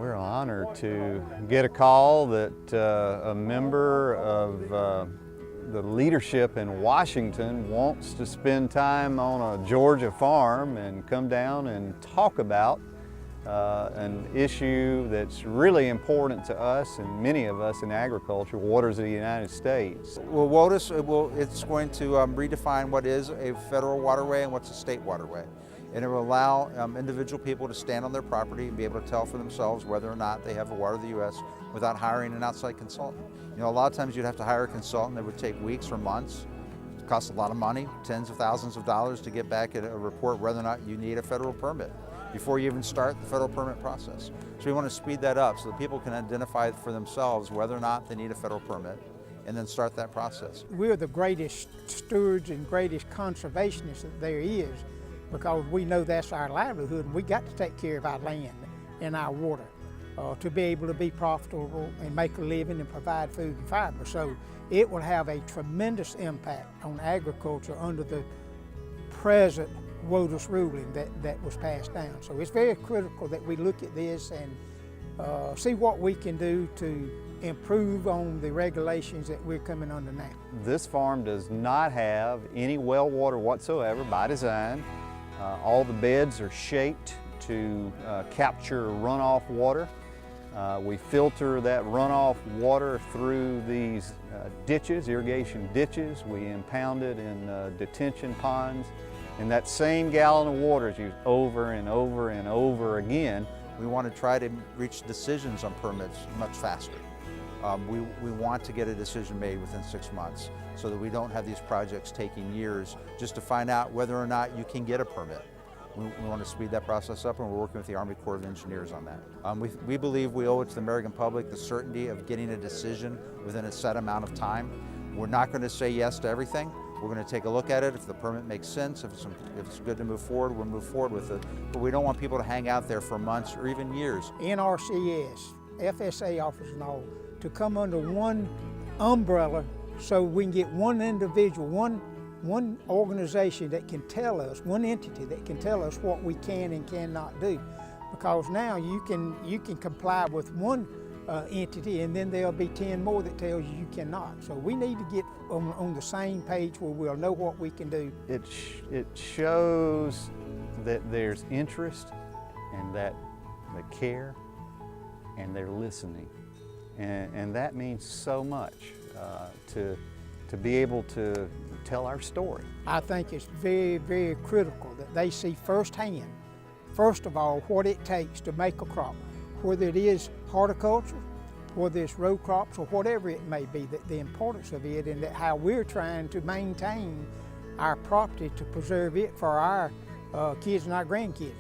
We're honored to get a call that a member of the leadership in Washington wants to spend time on a Georgia farm and come down and talk about an issue that's really important to us and many of us in agriculture, waters of the United States. Well, WOTUS, it's going to redefine what is a federal waterway and what's a state waterway. And it will allow individual people to stand on their property and be able to tell for themselves whether or not they have a water of the U.S. without hiring an outside consultant. You know, a lot of times you'd have to hire a consultant that would take weeks or months. It costs a lot of money, tens of thousands of dollars to get back a report whether or not you need a federal permit before you even start the federal permit process. So we want to speed that up so that people can identify for themselves whether or not they need a federal permit and then start that process. We're the greatest stewards and greatest conservationists that there is, because we know that's our livelihood, and we got to take care of our land and our water to be able to be profitable and make a living and provide food and fiber. So it will have a tremendous impact on agriculture under the present WOTUS ruling that was passed down. So it's very critical that we look at this and see what we can do to improve on the regulations that we're coming under now. This farm does not have any well water whatsoever by design. All the beds are shaped to capture runoff water. We filter that runoff water through these ditches, irrigation ditches. We impound it in detention ponds. And that same gallon of water is used over and over and over again. We want to try to reach decisions on permits much faster. We want to get a decision made within 6 months so that we don't have these projects taking years just to find out whether or not you can get a permit. We want to speed that process up, and we're working with the Army Corps of Engineers on that. We believe we owe it to the American public the certainty of getting a decision within a set amount of time. We're not going to say yes to everything. We're going to take a look at it. If the permit makes sense, if it's good to move forward, we'll move forward with it. But we don't want people to hang out there for months or even years. NRCS, FSA officers and all, to come under one umbrella so we can get one individual, one organization that can tell us, one entity that can tell us what we can and cannot do. Because now you can comply with one entity, and then there'll be 10 more that tells you cannot. So we need to get on the same page where we'll know what we can do. It shows that there's interest and that they care and they're listening. And that means so much to be able to tell our story. I think it's very, very critical that they see firsthand, first of all, what it takes to make a crop, whether it is horticulture, whether it's row crops, or whatever it may be, that the importance of it and that how we're trying to maintain our property to preserve it for our kids and our grandkids.